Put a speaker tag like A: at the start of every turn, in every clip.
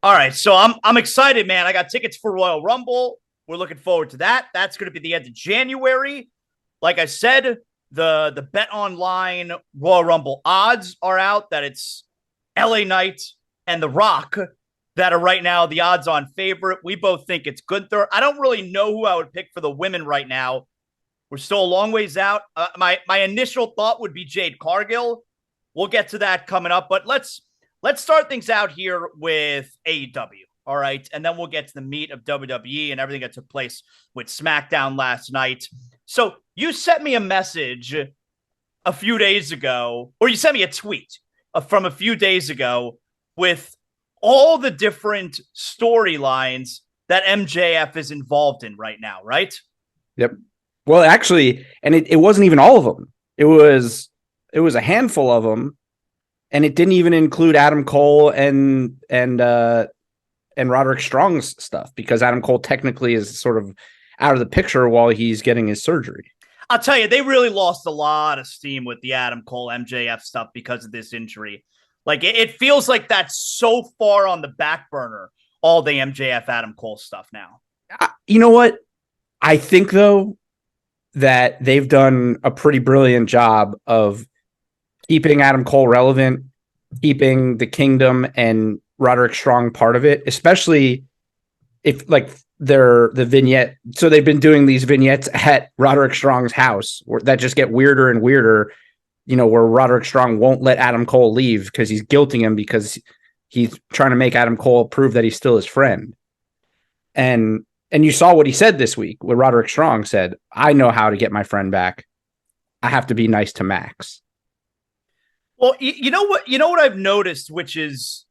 A: All right, so I'm excited, man. I got tickets for Royal Rumble. We're looking forward to that. That's going to be the end of January. Like I said, the Bet Online Royal Rumble odds are out that it's LA Knight and The Rock that are right now the odds-on favorite. We both think it's Gunther. I don't really know who I would pick for the women right now. We're still a long ways out. My initial thought would be Jade Cargill. We'll get to that coming up, but let's start things out here with AEW. All right, and then we'll get to the meat of WWE and everything that took place with SmackDown last night. So you sent me a message a few days ago, or you sent me a tweet from a few days ago with all the different storylines that MJF is involved in right now, right?
B: Yep. Well, actually, and it wasn't even all of them. It was a handful of them, and it didn't even include Adam Cole and Roderick Strong's stuff, because Adam Cole technically is sort of out of the picture while he's getting his surgery.
A: I'll tell you, they really lost a lot of steam with the Adam Cole MJF stuff because of this injury. Like, it feels like that's so far on the back burner, all the MJF Adam Cole stuff now.
B: You know what? I think, though, that they've done a pretty brilliant job of keeping Adam Cole relevant, keeping the Kingdom and Roderick Strong part of it, especially if, like, they're the vignette. So they've been doing these vignettes at Roderick Strong's house that just get weirder and weirder, you know, where Roderick Strong won't let Adam Cole leave because he's guilting him because he's trying to make Adam Cole prove that he's still his friend. And you saw what he said this week, where Roderick Strong said, I know how to get my friend back. I have to be nice to Max.
A: Well, you know what I've noticed, which is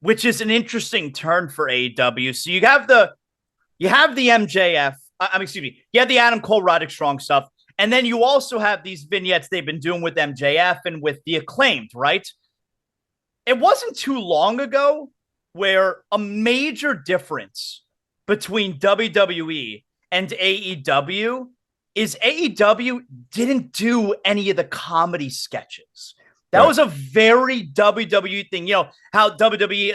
A: an interesting turn for AEW. So you have the MJF, you have the Adam Cole, Roderick Strong stuff. And then you also have these vignettes they've been doing with MJF and with the Acclaimed, right? It wasn't too long ago where a major difference between WWE and AEW is AEW didn't do any of the comedy sketches. That was a very WWE thing. You know, how WWE,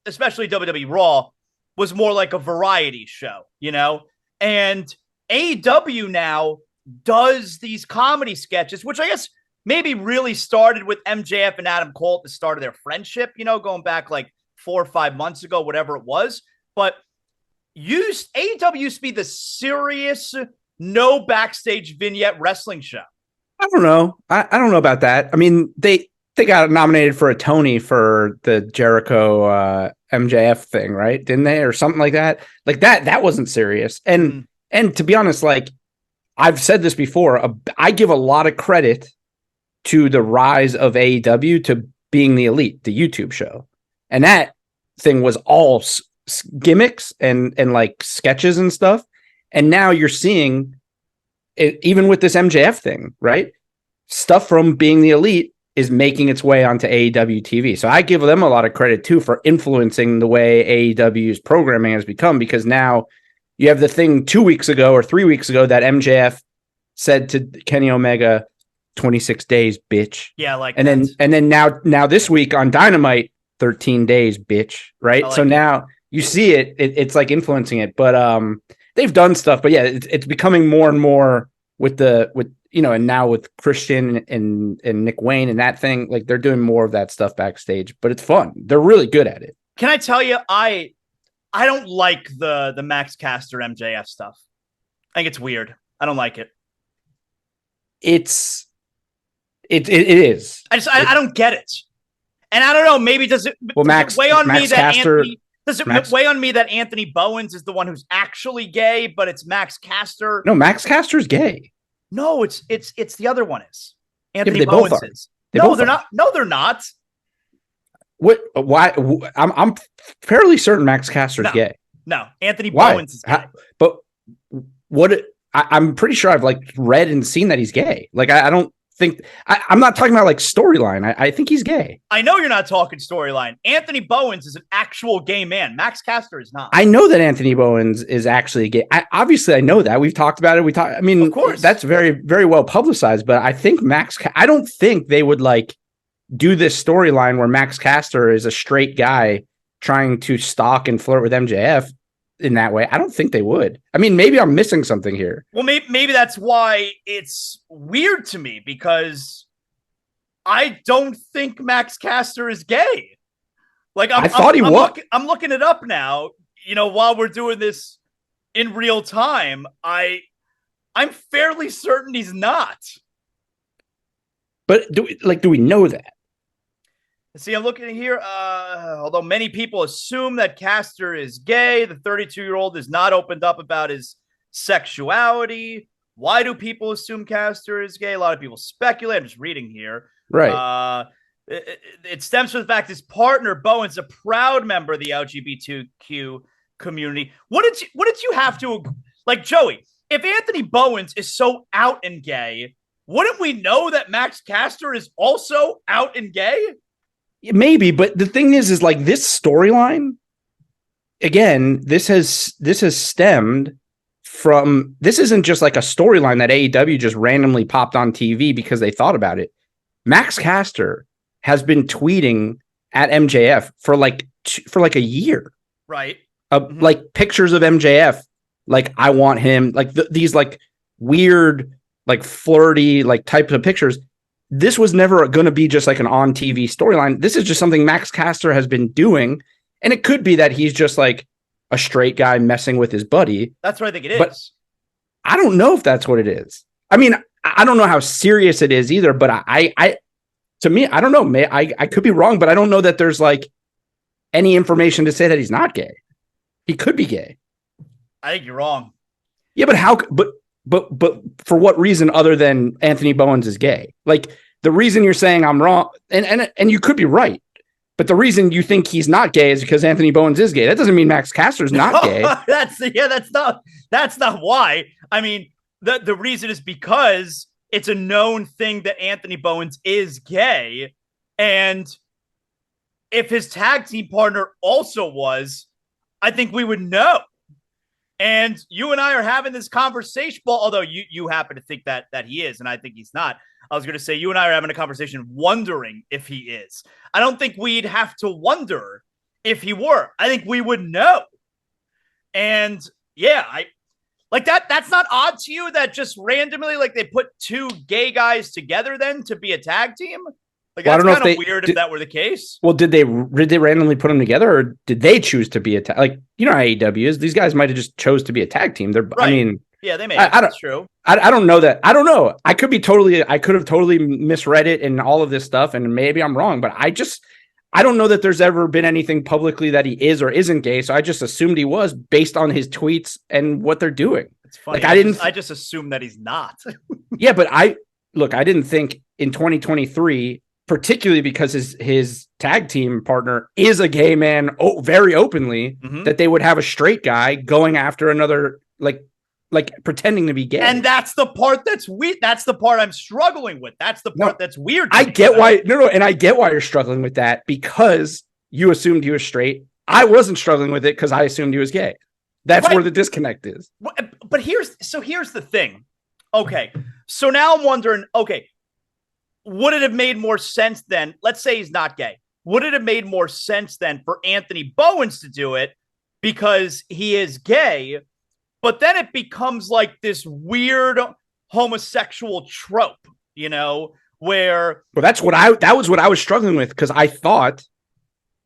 A: especially WWE Raw, was more like a variety show, you know? And AEW now does these comedy sketches, which I guess maybe really started with MJF and Adam Cole at the start of their friendship, you know, going back like 4 or 5 months ago, whatever it was. But AEW used to be the serious, no backstage vignette wrestling show.
B: I don't know. I don't know about that. I mean, they got nominated for a Tony for the Jericho MJF thing, right? Didn't they? Or something like that. Like that wasn't serious. And to be honest, like, I've said this before, I give a lot of credit to the rise of AEW to Being the Elite, the YouTube show. And that thing was all gimmicks and like sketches and stuff. And now you're seeing it, even with this MJF thing, right? Stuff from Being the Elite is making its way onto AEW TV. So I give them a lot of credit too for influencing the way AEW's programming has become, because now you have the thing 2 weeks ago or 3 weeks ago that MJF said to Kenny Omega, 26 days, bitch.
A: Yeah, like
B: and
A: that.
B: then now this week on Dynamite, 13 days, bitch. Right.
A: Like
B: so now you see it's like influencing it, but they've done stuff, but yeah, it's becoming more and more with you know, and now with Christian and Nick Wayne and that thing, like they're doing more of that stuff backstage, but it's fun. They're really good at it.
A: Can I tell you, I don't like the Max Caster MJF stuff. I think it's weird. I don't like it.
B: It is.
A: I don't get it. And I don't know, maybe does it weigh on me that Anthony Bowens is the one who's actually gay, but it's Max Caster?
B: No, Max Caster's gay.
A: No, it's the other one is. Anthony
B: they
A: Bowens
B: both are.
A: is. No, they're not. No, they're not.
B: What? Why? I'm fairly certain Max Caster's gay.
A: No, Anthony Bowens is gay.
B: But what? I'm pretty sure I've like read and seen that he's gay. Like I don't think I'm not talking about like storyline. I think he's gay.
A: I know you're not talking storyline. Anthony Bowens is an actual gay man. Max Caster is not.
B: I know that Anthony Bowens is actually gay. Obviously, I know that. We've talked about it. I mean, of course, that's very, very well publicized. But I think I don't think they would like do this storyline where Max Caster is a straight guy trying to stalk and flirt with MJF in that way. I don't think they would. I mean, maybe I'm missing something here.
A: Well, maybe that's why it's weird to me, because I don't think Max Caster is gay. Like,
B: I thought he was.
A: I'm looking it up now. While we're doing this in real time, I'm fairly certain he's not.
B: But do we know that?
A: See, I'm looking here. Although many people assume that Caster is gay, the 32-year-old has not opened up about his sexuality. Why do people assume Caster is gay? A lot of people speculate. I'm just reading here.
B: Right.
A: It stems from the fact his partner Bowen's a proud member of the LGBTQ community. What did you have to, like, Joey? If Anthony Bowens is so out and gay, wouldn't we know that Max Caster is also out and gay?
B: Maybe, but the thing is like this storyline, again, this has stemmed from, this isn't just like a storyline that AEW just randomly popped on TV because they thought about it. Max Caster has been tweeting at MJF for like a year.
A: Right.
B: Like pictures of MJF. Like, I want him, like these like weird, like flirty, like types of pictures. This was never going to be just like an on TV storyline. This is just something Max Caster has been doing. And it could be that he's just like a straight guy messing with his buddy.
A: That's what I think it is.
B: But I don't know if that's what it is. I mean, I don't know how serious it is either, but to me, I don't know. I could be wrong, but I don't know that there's like any information to say that he's not gay. He could be gay.
A: I think you're wrong.
B: Yeah, but for what reason other than Anthony Bowens is gay? Like, the reason you're saying I'm wrong, and you could be right, but the reason you think he's not gay is because Anthony Bowens is gay. That doesn't mean Max Caster's not gay.
A: That's not why. I mean, the reason is because it's a known thing that Anthony Bowens is gay, and if his tag team partner also was, I think we would know. And you and I are having this conversation. Well, although you happen to think that he is, and I think he's not. I was going to say, you and I are having a conversation wondering if he is. I don't think we'd have to wonder if he were. I think we would know. And yeah, I like that. That's not odd to you that just randomly, like, they put two gay guys together then to be a tag team? Like, that's kind of weird if that were the case.
B: Well, did they randomly put them together, or did they choose to be a tag? Like, you know how AEW is. These guys might have just chose to be a tag team. Right. I mean,
A: yeah, they may. That's true.
B: I don't know that. I don't know. I could have totally misread it and all of this stuff, and maybe I'm wrong. But I don't know that there's ever been anything publicly that he is or isn't gay. So I just assumed he was based on his tweets and what they're doing.
A: It's funny.
B: Like,
A: I just assumed that he's not.
B: Yeah, but I didn't think in 2023. Particularly because his tag team partner is a gay man, very openly, that they would have a straight guy going after another, like pretending to be gay.
A: And that's the part that's weird. That's the part I'm struggling with. That's the part that's weird.
B: I get why. And I get why you're struggling with that, because you assumed he was straight. I wasn't struggling with it because I assumed he was gay. That's where the disconnect is.
A: But here's the thing. Okay, so now I'm wondering. Okay. Would it have made more sense then? Let's say he's not gay. Would it have made more sense then for Anthony Bowens to do it because he is gay? But then it becomes like this weird homosexual trope, where.
B: Well, that was what I was struggling with, because I thought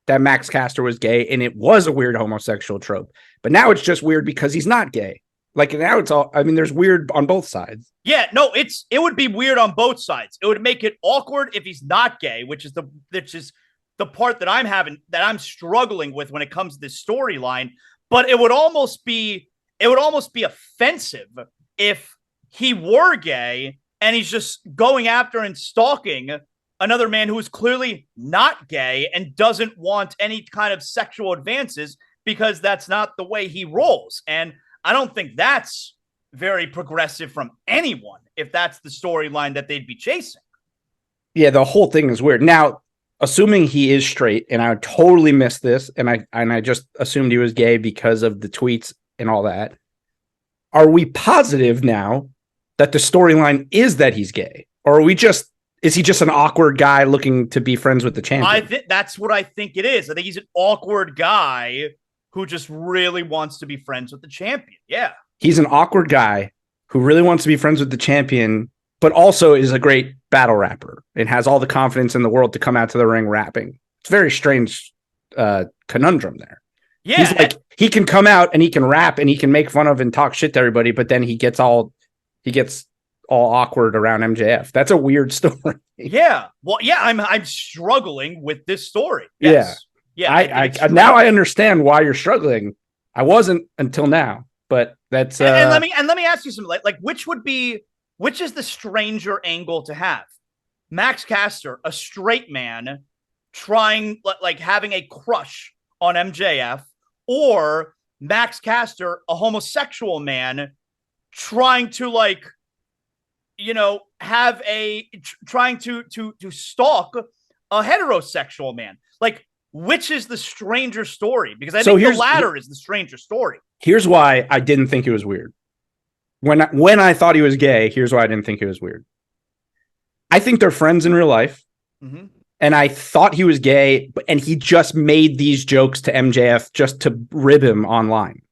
B: that Max Caster was gay and it was a weird homosexual trope. But now it's just weird because he's not gay. Like, now it's all, I mean, there's weird on both sides.
A: Yeah, no, it would be weird on both sides. It would make it awkward if he's not gay, which is the part that I'm struggling with when it comes to this storyline. But it would almost be offensive if he were gay and he's just going after and stalking another man who is clearly not gay and doesn't want any kind of sexual advances, because that's not the way he rolls. And I don't think that's very progressive from anyone if that's the storyline that they'd be chasing.
B: Yeah, the whole thing is weird. Now, assuming he is straight, and I totally missed this, and I just assumed he was gay because of the tweets and all that. Are we positive now that the storyline is that he's gay? Or are we just is he just an awkward guy looking to be friends with the champion?
A: I think that's what I think it is. I think he's an awkward guy who just really wants to be friends with the champion. Yeah.
B: He's an awkward guy who really wants to be friends with the champion, but also is a great battle rapper and has all the confidence in the world to come out to the ring rapping. It's a very strange conundrum there.
A: Yeah.
B: He's like, he can come out and he can rap and he can make fun of and talk shit to everybody, but then he gets all awkward around MJF. That's a weird story.
A: Yeah. Well, yeah, I'm struggling with this story. Yes. Yeah.
B: I now I understand why you're struggling. I wasn't until now, but that's
A: and let me ask you something. Like which is the stranger angle to have? Max Caster, a straight man trying like having a crush on MJF, or Max Caster, a homosexual man trying to like, you know, have trying to stalk a heterosexual man. Like, which is the stranger story? Because I think the latter is the stranger story.
B: Here's why I didn't think it was weird. When I thought he was gay, here's why I didn't think it was weird. I think they're friends in real life. Mm-hmm. And I thought he was gay, and he just made these jokes to MJF just to rib him online,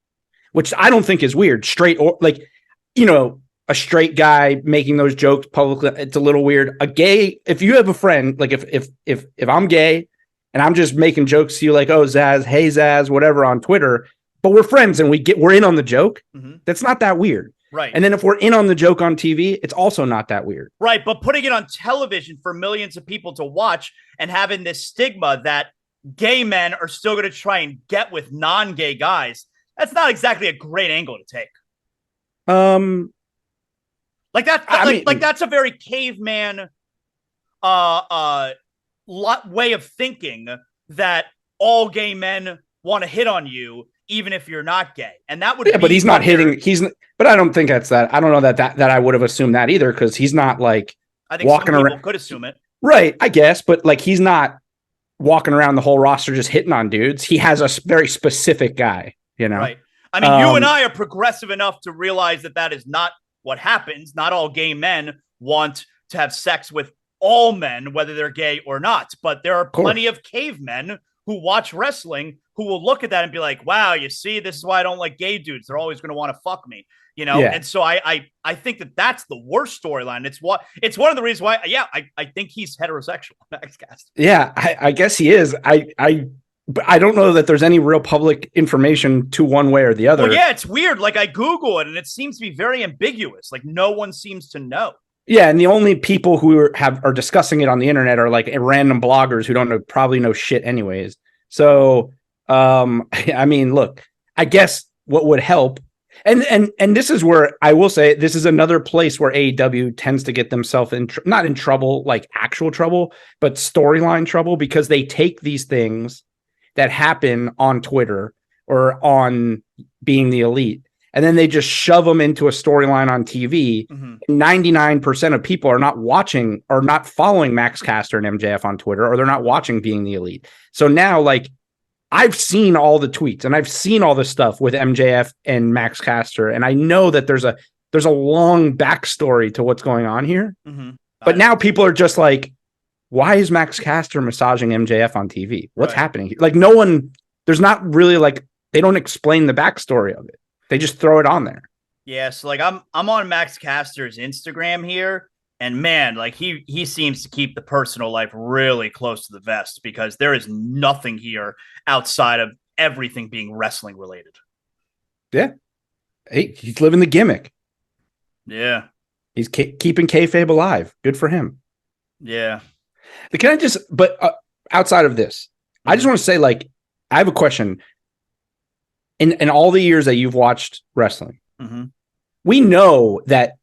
B: which I don't think is weird. Straight or like, you know, a straight guy making those jokes publicly, it's a little weird. A gay, if you have a friend, like if I'm gay and I'm just making jokes to you like, oh, Zaz, hey Zaz, whatever on Twitter, but we're friends and we're in on the joke. Mm-hmm. That's not that weird.
A: Right.
B: And then if we're in on the joke on TV, it's also not that weird.
A: Right. But putting it on television for millions of people to watch and having this stigma that gay men are still going to try and get with non-gay guys, that's not exactly a great angle to take. Like that's a very caveman way of thinking that all gay men want to hit on you even if you're not gay. And that would be
B: but he's not hitting but I don't think that's that. I don't know that I would have assumed that either, because he's not like
A: I think walking some people around could assume it.
B: Right, I guess, but like he's not walking around the whole roster just hitting on dudes. He has a very specific guy, you know.
A: Right. I mean, you and I are progressive enough to realize that is not what happens. Not all gay men want to have sex with all men, whether they're gay or not. But there are plenty of cavemen who watch wrestling who will look at that and be like, wow, you see, this is why I don't like gay dudes. They're always going to want to fuck me, you know? Yeah. And so I think that's the worst storyline. It's one of the reasons why, I think he's heterosexual. Max Caster.
B: Yeah, I guess he is. But I don't know that there's any real public information to one way or the other.
A: Well, yeah, it's weird. Like I Google it and it seems to be very ambiguous. Like no one seems to know.
B: Yeah, and the only people who are discussing it on the internet are like random bloggers who don't probably know shit anyways. So, I mean, look, I guess what would help, and this is where I will say this is another place where AEW tends to get themselves not in trouble, like actual trouble, but storyline trouble, because they take these things that happen on Twitter or on Being the Elite, and then they just shove them into a storyline on TV. Mm-hmm. 99% of people are not watching or not following Max Caster and MJF on Twitter, or they're not watching Being the Elite. So now, like, I've seen all the tweets and I've seen all the stuff with MJF and Max Caster, and I know that there's a long backstory to what's going on here. Mm-hmm. But now people are just like, why is Max Caster massaging MJF on TV? What's happening? Like there's not really like, they don't explain the backstory of it. They just throw it on there.
A: Yeah. So like I'm on Max Caster's Instagram here, and man, like he seems to keep the personal life really close to the vest, because there is nothing here outside of everything being wrestling related. Yeah.
B: Hey, he's living the gimmick.
A: Yeah.
B: He's keeping kayfabe alive. Good for him.
A: Yeah.
B: But outside of this, I just want to say, like, I have a question. In all the years that you've watched wrestling, mm-hmm. we know that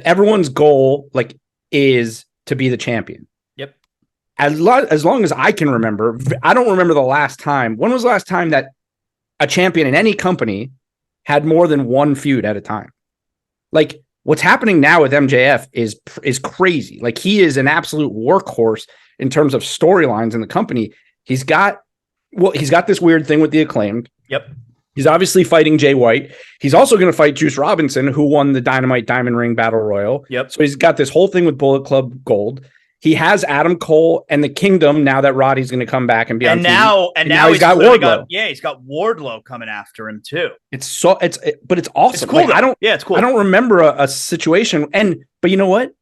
B: everyone's goal, like, is to be the champion.
A: Yep.
B: As long as I can remember, I don't remember the last time. When was the last time that a champion in any company had more than one feud at a time? Like, what's happening now with MJF is crazy. Like, he is an absolute workhorse in terms of storylines in the company. He's got this weird thing with the Acclaimed.
A: Yep.
B: He's obviously fighting Jay White. He's also going to fight Juice Robinson, who won the Dynamite Diamond Ring Battle Royal.
A: Yep.
B: So he's got this whole thing with Bullet Club Gold. He has Adam Cole and the Kingdom now that Roddy's going to come back and be on TV.
A: And now
B: he's got Wardlow.
A: He's got Wardlow coming after him too.
B: But it's awesome.
A: It's cool. It's cool.
B: I don't remember a situation. But you know what?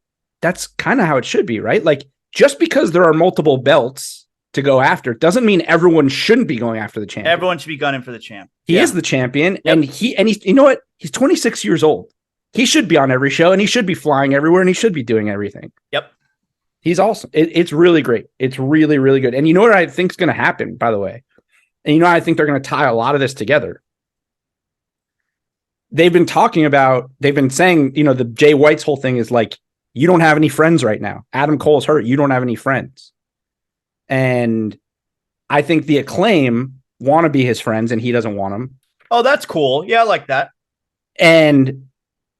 B: That's kind of how it should be, right? Like, just because there are multiple belts to go after doesn't mean everyone shouldn't be going after the champion.
A: Everyone should be gunning for the champ.
B: He is the champion,
A: Yep.
B: and he's you know what? He's 26 years old. He should be on every show, and he should be flying everywhere, and he should be doing everything.
A: Yep.
B: He's awesome. It's really great. It's really, really good. And you know what I think is going to happen, by the way? And you know, I think they're going to tie a lot of this together. They've been saying, you know, the Jay White's whole thing is like, you don't have any friends right now. Adam Cole's hurt. You don't have any friends. And I think the Acclaim want to be his friends, and he doesn't want them.
A: Oh, that's cool. Yeah, I like that.
B: And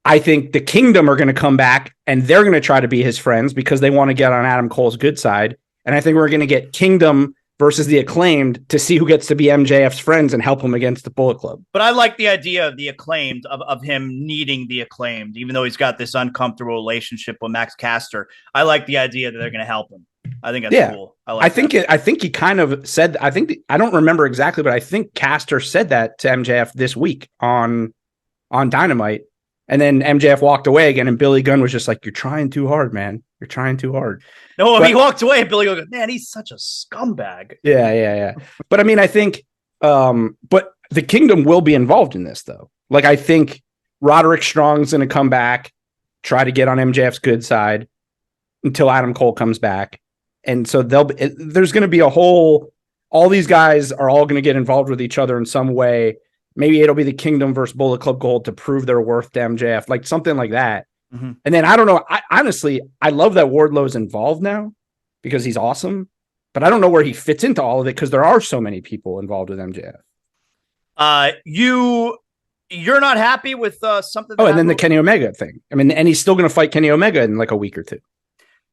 B: I think the Kingdom are going to come back, and they're going to try to be his friends because they want to get on Adam Cole's good side. And I think we're going to get Kingdom versus the Acclaimed to see who gets to be MJF's friends and help him against the Bullet Club.
A: But I like the idea of the Acclaimed, of him needing the Acclaimed, even though he's got this uncomfortable relationship with Max Caster. I like the idea that they're going to help him. I think that's cool. I
B: think he kind of said, I don't remember exactly, but I think Caster said that to MJF this week on Dynamite. And then MJF walked away again, and Billy Gunn was just like, "You're trying too hard, man. You're trying too hard."
A: No, he walked away, and Billy Gunn goes, "Man, he's such a scumbag."
B: Yeah. But I mean, I think, but the Kingdom will be involved in this, though. Like, I think Roderick Strong's going to come back, try to get on MJF's good side until Adam Cole comes back. And so there's going to be all these guys are all going to get involved with each other in some way. Maybe it'll be the Kingdom versus Bullet Club Gold to prove their worth to MJF, like something like that. Mm-hmm. And then I don't know. I love that Wardlow's involved now because he's awesome, but I don't know where he fits into all of it because there are so many people involved with MJF.
A: You're not happy with something.
B: And then the Kenny Omega thing. I mean, and he's still going to fight Kenny Omega in like a week or two.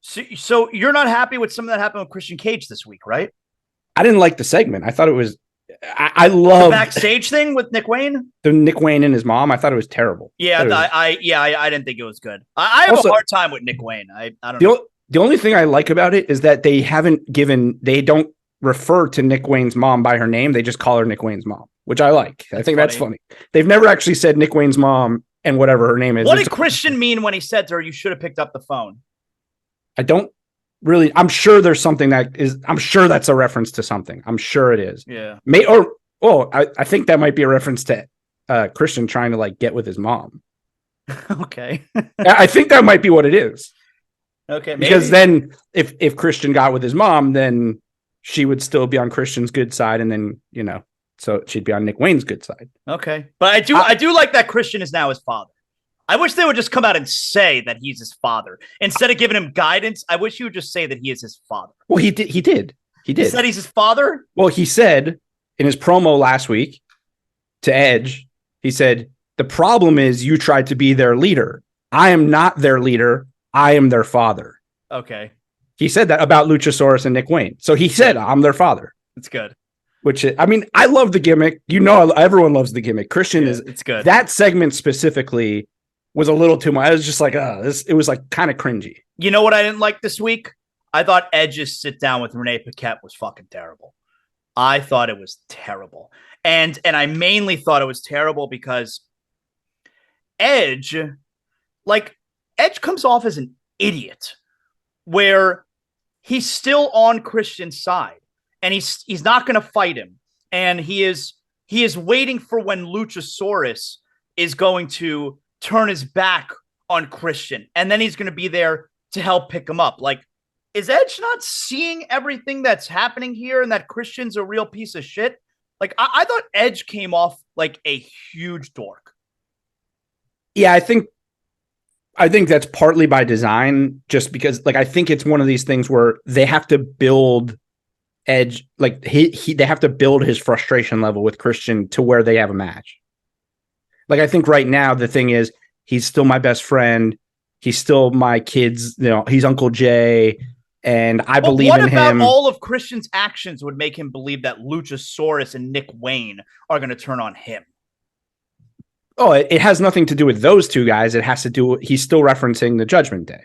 A: So you're not happy with something that happened with Christian Cage this week, right?
B: I didn't like the segment. I thought it was. I love
A: the backstage thing with Nick Wayne.
B: The Nick Wayne and his mom. I thought it was terrible.
A: Yeah, I didn't think it was good. I have a hard time with Nick Wayne. I don't know.
B: The only thing I like about it is that they don't refer to Nick Wayne's mom by her name. They just call her Nick Wayne's mom, which I like. I think that's funny. They've never actually said Nick Wayne's mom and whatever her name is.
A: What did Christian mean when he said to her, "You should have picked up the phone"?
B: I don't really. I'm sure there's something I'm sure that's a reference to something. I'm sure it is.
A: Yeah.
B: I think that might be a reference to Christian trying to like get with his mom.
A: Okay.
B: I think that might be what it is.
A: Okay. Maybe.
B: Because then if Christian got with his mom, then she would still be on Christian's good side. And then, you know, so she'd be on Nick Wayne's good side.
A: Okay. But I do like that Christian is now his father. I wish they would just come out and say that he's his father. Instead of giving him guidance, I wish he would just say that he is his father.
B: Well, he did. He
A: said he's his father?
B: Well, he said in his promo last week to Edge, he said, "The problem is you tried to be their leader. I am not their leader. I am their father."
A: Okay.
B: He said that about Luchasaurus and Nick Wayne. So he said, "I'm their father."
A: It's good.
B: Which, I mean, I love the gimmick. You know, everyone loves the gimmick. Christian
A: it's good.
B: That segment specifically was a little too much. I was just like, it was like kind of cringy.
A: You know what I didn't like this week? I thought Edge's sit down with Renee Paquette was fucking terrible. I thought it was terrible. And I mainly thought it was terrible because Edge comes off as an idiot where he's still on Christian's side and he's not going to fight him. And he is waiting for when Luchasaurus is going to turn his back on Christian, and then he's going to be there to help pick him up. Like, is Edge not seeing everything that's happening here and that Christian's a real piece of shit? Like, I thought Edge came off like a huge dork.
B: Yeah, I think that's partly by design, just because, like, I think it's one of these things where they have to build Edge, like they have to build his frustration level with Christian to where they have a match. Like, I think right now the thing is he's still my best friend. He's still my kid's, you know, he's Uncle Jay, and I believe in him. What about
A: all of Christian's actions would make him believe that Luchasaurus and Nick Wayne are going to turn on him?
B: Oh, it has nothing to do with those two guys. It has to do. He's still referencing the Judgment Day.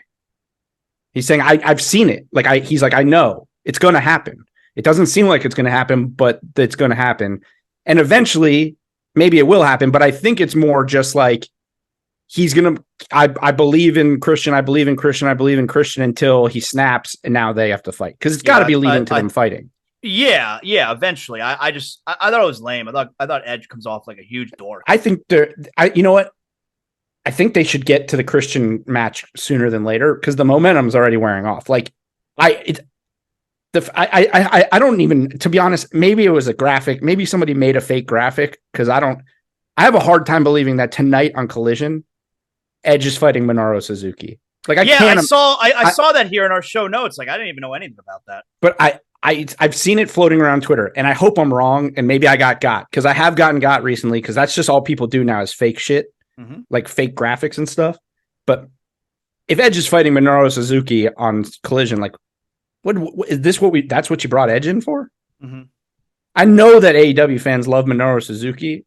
B: He's saying, I've seen it. He's like, I know it's going to happen. It doesn't seem like it's going to happen, but it's going to happen. And eventually, maybe it will happen. But I think it's more just like he's going to, I believe in Christian. I believe in Christian. I believe in Christian until he snaps. And now they have to fight because it's got to be leading to them fighting.
A: Yeah. Eventually. I thought it was lame. I thought Edge comes off like a huge dork.
B: I think you know what? I think they should get to the Christian match sooner than later because the momentum's already wearing off. Like I don't even, to be honest, maybe it was a graphic. Maybe somebody made a fake graphic because I have a hard time believing that tonight on Collision, Edge is fighting Minoru Suzuki. Like I
A: saw that here in our show notes. Like I didn't even know anything about that.
B: But I've seen it floating around Twitter and I hope I'm wrong. And maybe I got because I have got recently because that's just all people do now is fake shit. Mm-hmm. Like fake graphics and stuff. But if Edge is fighting Minoru Suzuki on Collision, like what is this that's what you brought Edge in for? Mm-hmm. I know that AEW fans love Minoru Suzuki,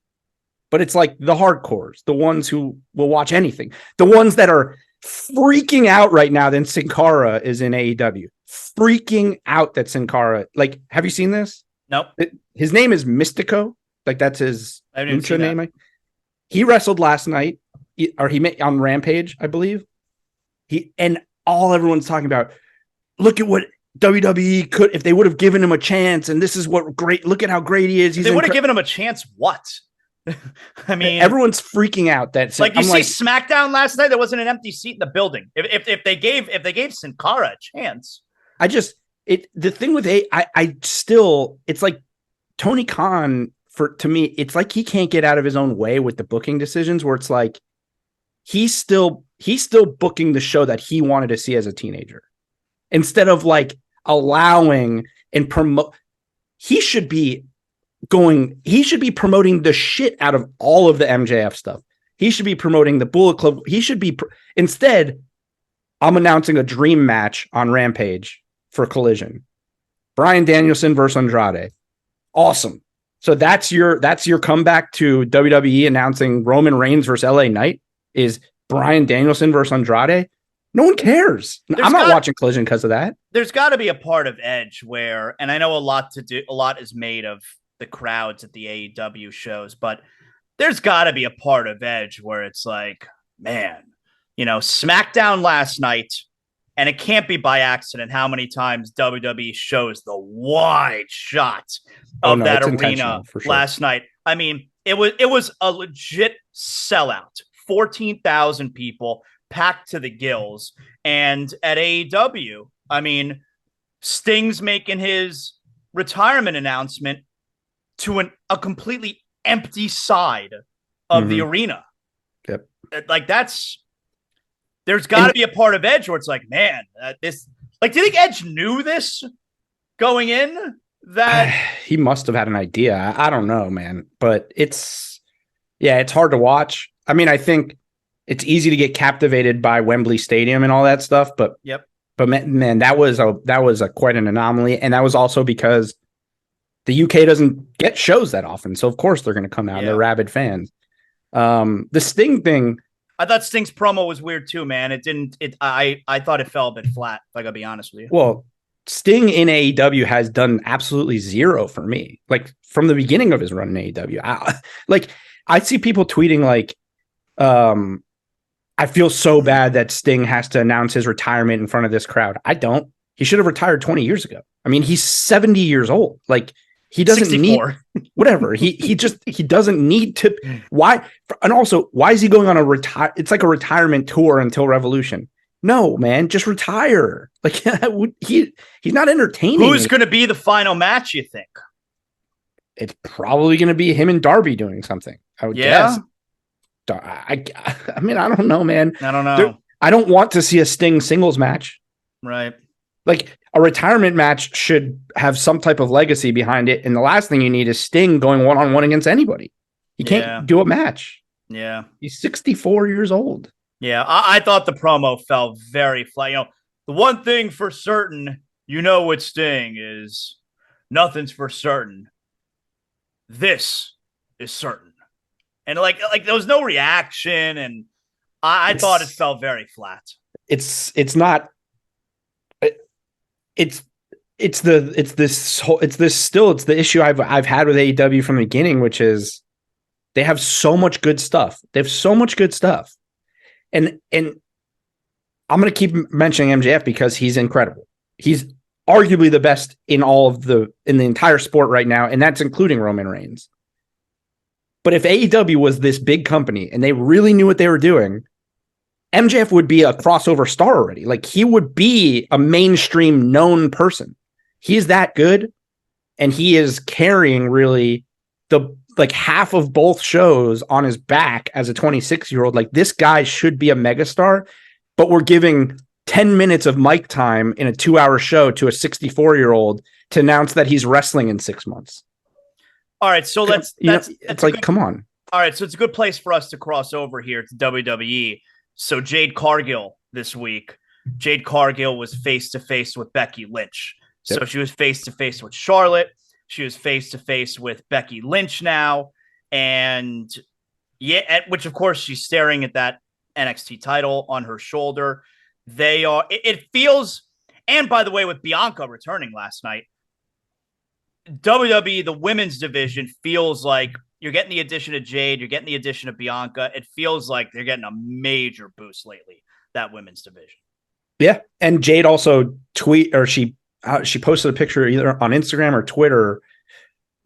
B: but it's like the hardcores, the ones who will watch anything, the ones that are freaking out right now that Sin Cara is in AEW. Freaking out that Sin Cara, like, have you seen this?
A: Nope.
B: His name is Mystico. Like that's his lucha name. He wrestled last night, or he made on Rampage, I believe. Everyone's talking about, look at what WWE could if they would have given him a chance, and this is what great. Look at how great he is.
A: They would have given him a chance. What? I mean,
B: everyone's freaking out. That's
A: like SmackDown last night. There wasn't an empty seat in the building. If they gave Sin Cara a chance,
B: the thing with I still, it's like Tony Khan. To me, it's like he can't get out of his own way with the booking decisions where it's like he's still booking the show that he wanted to see as a teenager instead of like allowing and promote. He should be promoting the shit out of all of the MJF stuff. He should be promoting the Bullet Club. He should be instead. I'm announcing a dream match on Rampage for Collision. Bryan Danielson versus Andrade. Awesome. So that's your comeback to WWE announcing Roman Reigns versus LA Knight is Bryan Danielson versus Andrade. No one cares. I'm not watching Collision because of that.
A: There's got to be a part of Edge where, and I know a lot is made of the crowds at the AEW shows, but there's got to be a part of Edge where it's like, man, SmackDown last night, and it can't be by accident how many times WWE shows the wide shot of that arena last night. I mean, it was a legit sellout. 14,000 people packed to the gills. And at AEW, I mean, Sting's making his retirement announcement to a completely empty side of the arena.
B: Yep.
A: Like there's got to be a part of Edge where it's like, man, do you think Edge knew this going in? That
B: he must have had an idea. I don't know, man, but it's hard to watch. I mean, I think it's easy to get captivated by Wembley Stadium and all that stuff, but man, that was quite an anomaly. And that was also because the UK doesn't get shows that often. So of course they're going to come out. They're rabid fans. The Sting thing,
A: I thought Sting's promo was weird too, man. I thought it fell a bit flat, if I gotta be honest with you.
B: Well, Sting in AEW has done absolutely zero for me. Like from the beginning of his run in AEW. I see people tweeting like, I feel so bad that Sting has to announce his retirement in front of this crowd. I don't. He should have retired 20 years ago. I mean, he's 70 years old. Like he doesn't
A: 64.
B: need whatever. He doesn't need to. Why? And also, why is he going on it's like a retirement tour until Revolution. No, man, just retire. Like he's not entertaining.
A: Who's going to be the final match, you think?
B: It's probably going to be him and Darby doing something. I would guess. I mean, I don't know, man.
A: I don't know.
B: I don't want to see a Sting singles match.
A: Right.
B: Like a retirement match should have some type of legacy behind it. And the last thing you need is Sting going one-on-one against anybody. He can't do a match.
A: Yeah.
B: He's 64 years old.
A: Yeah. I thought the promo fell very flat. The one thing for certain, with Sting is nothing's for certain. This is certain. And like there was no reaction, and I thought it felt very flat.
B: It's not. It's the issue I've had with AEW from the beginning, which is they have so much good stuff. They have so much good stuff, and I'm going to keep mentioning MJF because he's incredible. He's arguably the best in the entire sport right now, and that's including Roman Reigns. But if AEW was this big company and they really knew what they were doing, MJF would be a crossover star already. Like, he would be a mainstream known person. He's that good, and he is carrying really half of both shows on his back as a 26-year-old. Like, this guy should be a megastar, but we're giving 10 minutes of mic time in a 2-hour show to a 64-year-old to announce that he's wrestling in 6 months.
A: All right, so
B: it's like, come on.
A: All right, so it's a good place for us to cross over here to WWE. So Jade Cargill this week. Jade Cargill was face-to-face with Becky Lynch. So she was face-to-face with Charlotte. She was face-to-face with Becky Lynch now. And which of course she's staring at that NXT title on her shoulder. It feels, and by the way, with Bianca returning last night, WWE, the women's division, feels like you're getting the addition of Jade, you're getting the addition of Bianca. It feels like they're getting a major boost lately, that women's division. Yeah.
B: And Jade also she posted a picture either on Instagram or Twitter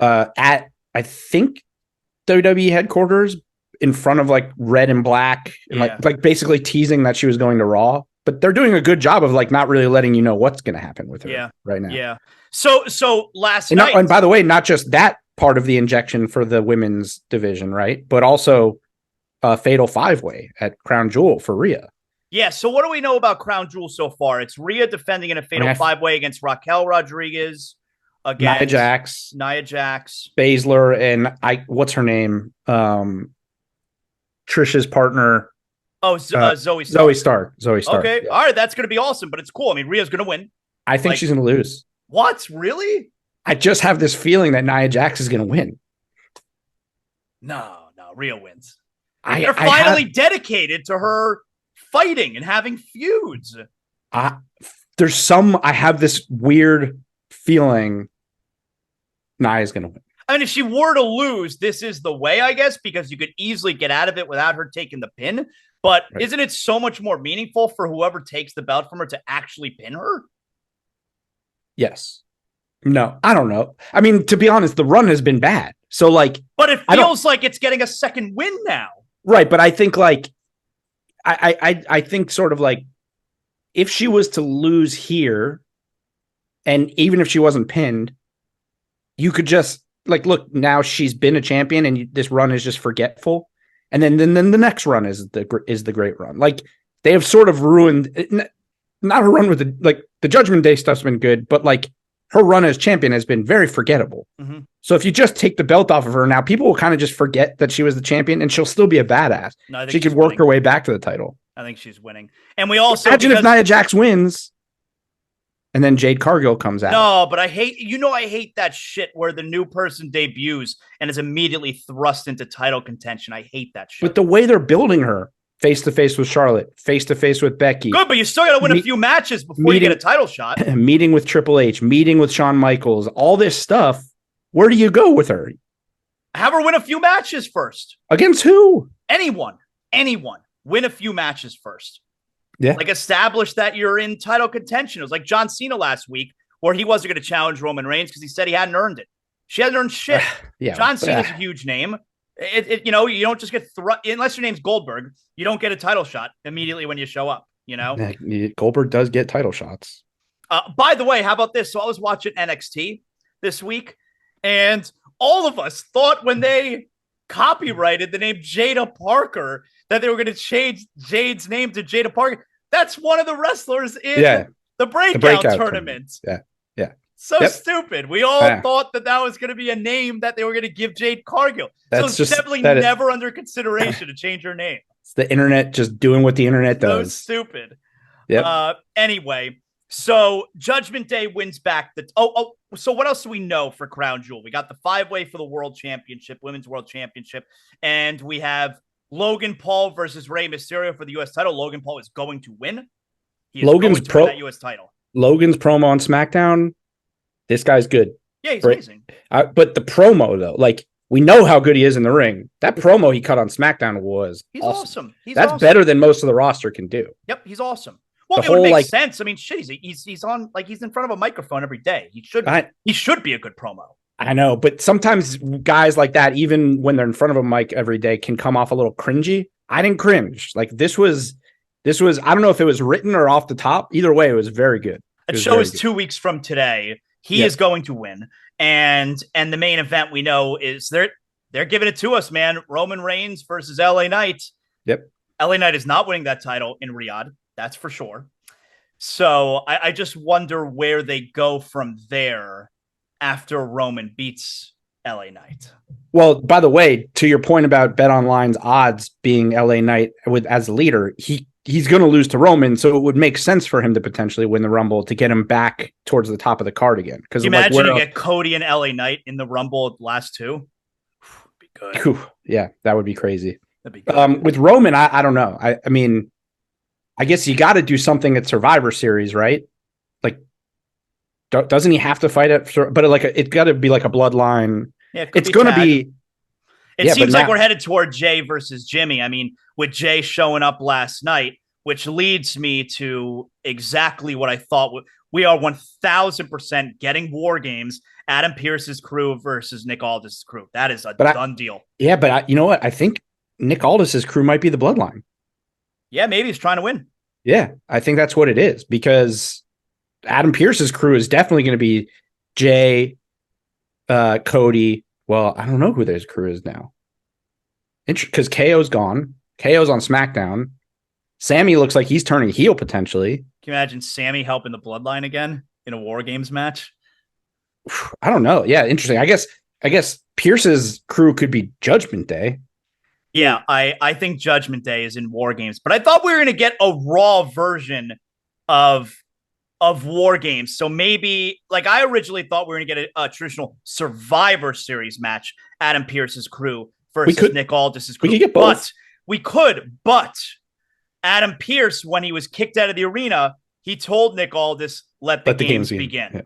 B: at, I think, WWE headquarters in front of like red and black and like basically teasing that she was going to Raw. But they're doing a good job of like not really letting you know what's going to happen with her right now.
A: Yeah. So last night,
B: and by the way, not just that part of the injection for the women's division, right? But also a fatal 5-way at Crown Jewel for Rhea.
A: Yeah. So what do we know about Crown Jewel so far? It's Rhea defending in a fatal 5-way against Raquel Rodriguez, against Nia Jax,
B: Baszler, and what's her name? Trish's partner.
A: Oh, Zoe Stark.
B: Zoe Stark.
A: Okay. Yeah. All right. That's going to be awesome, but it's cool. I mean, Rhea's going to win.
B: I think she's going to lose.
A: What? Really?
B: I just have this feeling that Nia Jax is going to win.
A: No, Rhea wins. They're finally dedicated to her fighting and having feuds.
B: I have this weird feeling Nia's going to win.
A: I mean, if she were to lose, this is the way, I guess, because you could easily get out of it without her taking the pin. But Isn't it so much more meaningful for whoever takes the belt from her to actually pin her?
B: Yes. No, I don't know. I mean, to be honest, the run has been bad. So like,
A: but it feels like it's getting a second win now.
B: Right. But I think like, I think sort of like if she was to lose here and even if she wasn't pinned, you could just like, look, now she's been a champion and this run is just forgetful. And then the next run is the great run. Like they have sort of ruined, not her run with the Judgment Day stuff's been good, but like her run as champion has been very forgettable. Mm-hmm. So if you just take the belt off of her now, people will kind of just forget that she was the champion and she'll still be a badass. No, she could work her way back to the title.
A: I think she's winning. And we also
B: imagine if Nia Jax wins and then Jade Cargill comes out.
A: No, but I hate that shit where the new person debuts and is immediately thrust into title contention. I hate that shit.
B: But the way they're building her, face-to-face with Charlotte, face-to-face with Becky.
A: Good, but you still got to win a few matches before you get a title shot.
B: Meeting with Triple H, meeting with Shawn Michaels, all this stuff. Where do you go with her?
A: Have her win a few matches first.
B: Against who?
A: Anyone. Win a few matches first.
B: Yeah.
A: Like establish that you're in title contention. It was like John Cena last week where he wasn't going to challenge Roman Reigns because he said he hadn't earned it. She hasn't earned shit. John Cena's a huge name. You don't just get unless your name's Goldberg, you don't get a title shot immediately when you show up, you know?
B: Goldberg does get title shots.
A: By the way, how about this? So I was watching NXT this week and all of us thought when they copyrighted the name Jada Parker that they were going to change Jade's name to Jada Parker. That's one of the wrestlers in the breakout tournament.
B: Yeah.
A: Stupid. We all thought that was going to be a name that they were going to give Jade Cargill. So it's definitely never under consideration to change her name.
B: It's the internet just doing what the internet does.
A: So stupid.
B: Yeah.
A: Anyway, So Judgment Day wins back the. So what else do we know for Crown Jewel? We got the 5-way for the World Championship, Women's World Championship, and we have Logan Paul versus Rey Mysterio for the U.S. title. Logan Paul is going to win. He is
B: Logan's
A: going to win that U.S. title.
B: Logan's promo on SmackDown. This guy's good.
A: Yeah, he's amazing.
B: But the promo though, like we know how good he is in the ring. That promo he cut on SmackDown was awesome. That's better than most of the roster can do.
A: Yep, he's awesome. Well, it would make sense. I mean, shit, he's on he's in front of a microphone every day. He should be a good promo.
B: I know, but sometimes guys like that, even when they're in front of a mic every day, can come off a little cringy. I didn't cringe. Like this was. I don't know if it was written or off the top. Either way, it was very good.
A: That show is 2 weeks from today. He is going to win, and the main event we know is they're giving it to us, man. Roman Reigns versus LA Knight.
B: Yep,
A: LA Knight is not winning that title in Riyadh. That's for sure. So I just wonder where they go from there after Roman beats LA Knight.
B: Well, by the way, to your point about BetOnline's odds being LA Knight as the leader, he's going to lose to Roman, so it would make sense for him to potentially win the Rumble to get him back towards the top of the card again. Because
A: imagine you get Cody and LA Knight in the Rumble last two. Be good.
B: Yeah, that would be crazy.
A: That'd be good.
B: With Roman, I don't know. I mean, I guess you got to do something at Survivor Series, right? Like, doesn't he have to fight it? But it's got to be like a bloodline.
A: Yeah,
B: it's going to be.
A: It seems like we're headed toward Jay versus Jimmy. I mean, with Jay showing up last night, which leads me to exactly what I thought. We are 1,000% getting War Games, Adam Pearce's crew versus Nick Aldis' crew. That is a done deal.
B: Yeah, but you know what? I think Nick Aldis' crew might be the bloodline.
A: Yeah, maybe he's trying to win.
B: Yeah, I think that's what it is, because Adam Pearce's crew is definitely going to be Jay, Cody. Well, I don't know who their crew is now. Because KO's gone. KO's on SmackDown. Sammy looks like he's turning heel potentially.
A: Can you imagine Sammy helping the bloodline again in a War Games match?
B: I don't know. Yeah, interesting. I guess Pierce's crew could be Judgment Day.
A: Yeah, I think Judgment Day is in War Games, but I thought we were going to get a Raw version of War Games. So maybe, like, I originally thought we were going to get a traditional Survivor Series match, Adam Pearce's crew versus Nick Aldis' crew.
B: We could get both.
A: But Adam Pearce, when he was kicked out of the arena, he told Nick Aldis, let the games begin. Yeah.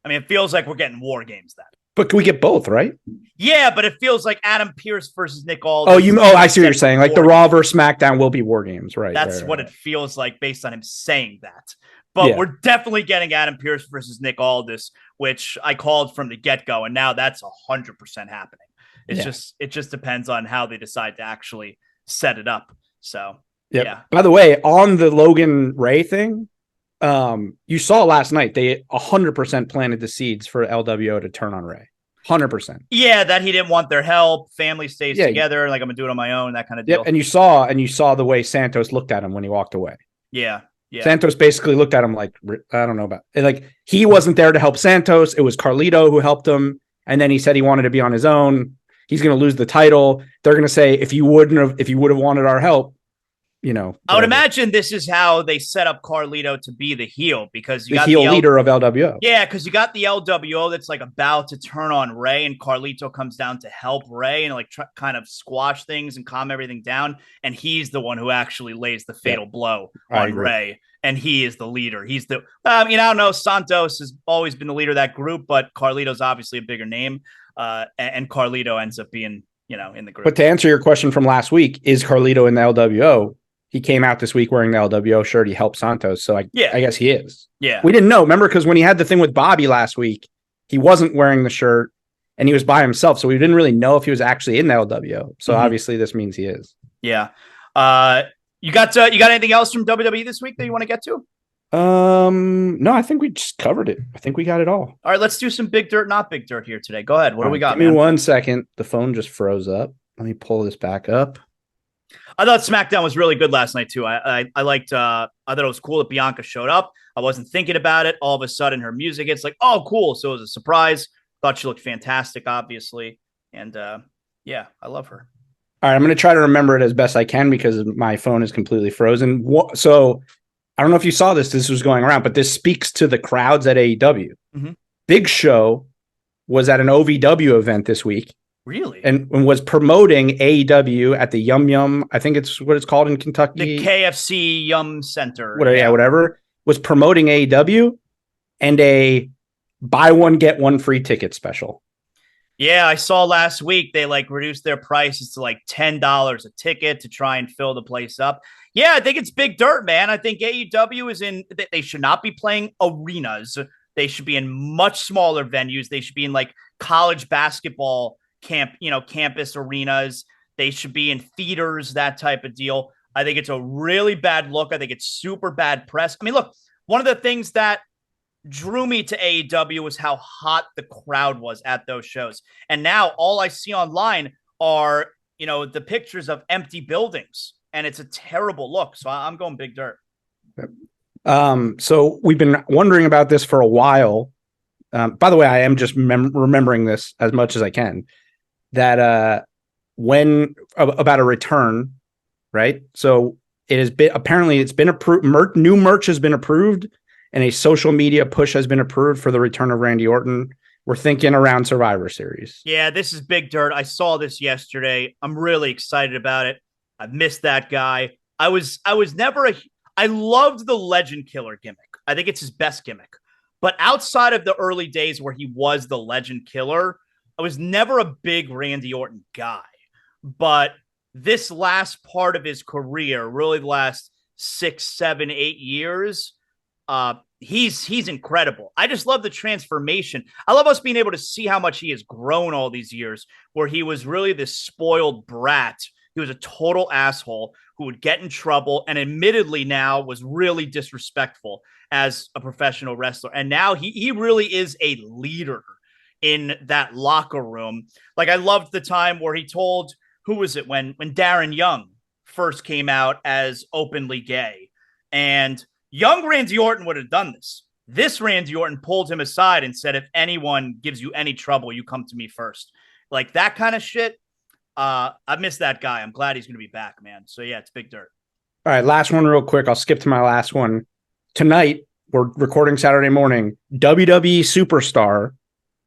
A: I mean, it feels like we're getting War Games then.
B: But can we get both, right?
A: Yeah, but it feels like Adam Pearce versus Nick Aldis.
B: I see what you're saying. Like the Raw versus SmackDown will be War Games, right?
A: That's what it feels like based on him saying that. But we're definitely getting Adam Pearce versus Nick Aldis, which I called from the get-go, and now that's 100% happening. It just depends on how they decide to actually set it up. So yeah.
B: By the way, on the Logan Ray thing, you saw last night they 100% planted the seeds for LWO to turn on Ray. 100%.
A: Yeah, that he didn't want their help. Family stays together. Like, I'm gonna do it on my own. That kind of deal.
B: Yep. And you saw the way Santos looked at him when he walked away.
A: Yeah. Yeah.
B: Santos basically looked at him like, I don't know about it. Like, he wasn't there to help Santos. It was Carlito who helped him. And then he said he wanted to be on his own. He's going to lose the title. They're going to say, if you would have wanted our help, whatever.
A: I would imagine this is how they set up Carlito to be the heel, because you got
B: the leader of LWO.
A: Yeah, because you got the LWO that's like about to turn on Ray, and Carlito comes down to help Ray and like kind of squash things and calm everything down. And he's the one who actually lays the fatal blow on Ray, and he is the leader. He's the I don't know. Santos has always been the leader of that group, but Carlito's obviously a bigger name, and Carlito ends up being in the group.
B: But to answer your question from last week, is Carlito in the LWO? He came out this week wearing the LWO shirt. He helped Santos. So I guess he is.
A: Yeah.
B: We didn't know. Remember, because when he had the thing with Bobby last week, he wasn't wearing the shirt and he was by himself. So we didn't really know if he was actually in the LWO. So obviously this means he is.
A: Yeah. You got anything else from WWE this week that you want to get to?
B: No, I think we just covered it. I think we got it all.
A: All right, let's do some big dirt, not big dirt here today. Go ahead. What do we got,
B: Give me 1 second. The phone just froze up. Let me pull this back up.
A: I thought SmackDown was really good last night too. I liked. I thought it was cool that Bianca showed up. I wasn't thinking about it. All of a sudden, her music hits. Like, oh, cool! So it was a surprise. Thought she looked fantastic, obviously, and I love her.
B: All right, I'm going to try to remember it as best I can because my phone is completely frozen. So I don't know if you saw this. This was going around, but this speaks to the crowds at AEW.
A: Mm-hmm.
B: Big Show was at an OVW event this week.
A: Really?
B: And was promoting AEW at the Yum Yum. I think it's what it's called in Kentucky.
A: The KFC Yum Center.
B: Whatever. Was promoting AEW and a buy one, get one free ticket special.
A: Yeah, I saw last week they like reduced their prices to like $10 a ticket to try and fill the place up. Yeah, I think it's big dirt, man. I think AEW is in, they should not be playing arenas. They should be in much smaller venues. They should be in like college basketball campus arenas. They should be in theaters, that type of deal. I think it's a really bad look. I think it's super bad press. I mean, look, one of the things that drew me to AEW was how hot the crowd was at those shows. And now all I see online are, the pictures of empty buildings, and it's a terrible look. So I'm going big dirt.
B: So we've been wondering about this for a while. By the way, I am just remembering this as much as I can, that when about a return, right? So it has been, apparently it's been approved. New merch has been approved, and a social media push has been approved for the return of Randy Orton. We're thinking around Survivor Series.
A: Yeah, this is big dirt. I saw this yesterday. I'm really excited about it. I missed that guy. I loved the Legend Killer gimmick. I think it's his best gimmick. But outside of the early days where he was the Legend Killer, I was never a big Randy Orton guy. But this last part of his career, really the last 6, 7, 8 years, he's incredible. I just love the transformation. I love us being able to see how much he has grown all these years, where he was really this spoiled brat. He was a total asshole who would get in trouble and admittedly now was really disrespectful as a professional wrestler. And now he really is a leader in that locker room. Like, I loved the time where he told, who was it, when Darren Young first came out as openly gay, and young Randy Orton would have done this. This Randy Orton pulled him aside and said, if anyone gives you any trouble, you come to me first. Like that kind of shit. I miss that guy. I'm glad he's going to be back, man. So yeah, it's big dirt.
B: All right, last one real quick. I'll skip to my last one. Tonight, we're recording Saturday morning. WWE superstar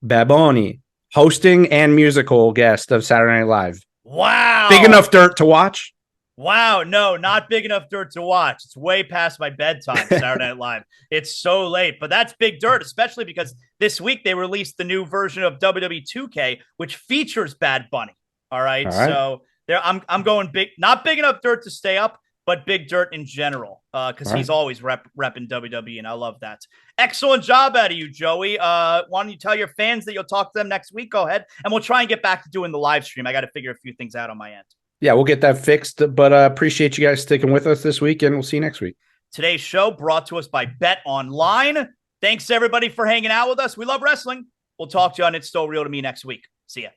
B: Baboni, hosting and musical guest of Saturday Night Live.
A: Wow.
B: Big enough dirt to watch?
A: Wow, no, not big enough dirt to watch. It's way past my bedtime, Saturday Night Live. It's so late, but that's big dirt, especially because this week they released the new version of WWE 2K, which features Bad Bunny. All right. So there, I'm going big, not big enough dirt to stay up, but big dirt in general, because he's always repping WWE, and I love that. Excellent job out of you, Joey. Why don't you tell your fans that you'll talk to them next week? Go ahead, and we'll try and get back to doing the live stream. I got to figure a few things out on my end.
B: Yeah, we'll get that fixed, but appreciate you guys sticking with us this week, and we'll see you next week.
A: Today's show brought to us by Bet Online. Thanks, everybody, for hanging out with us. We love wrestling. We'll talk to you on It's Still Real to Me next week. See ya.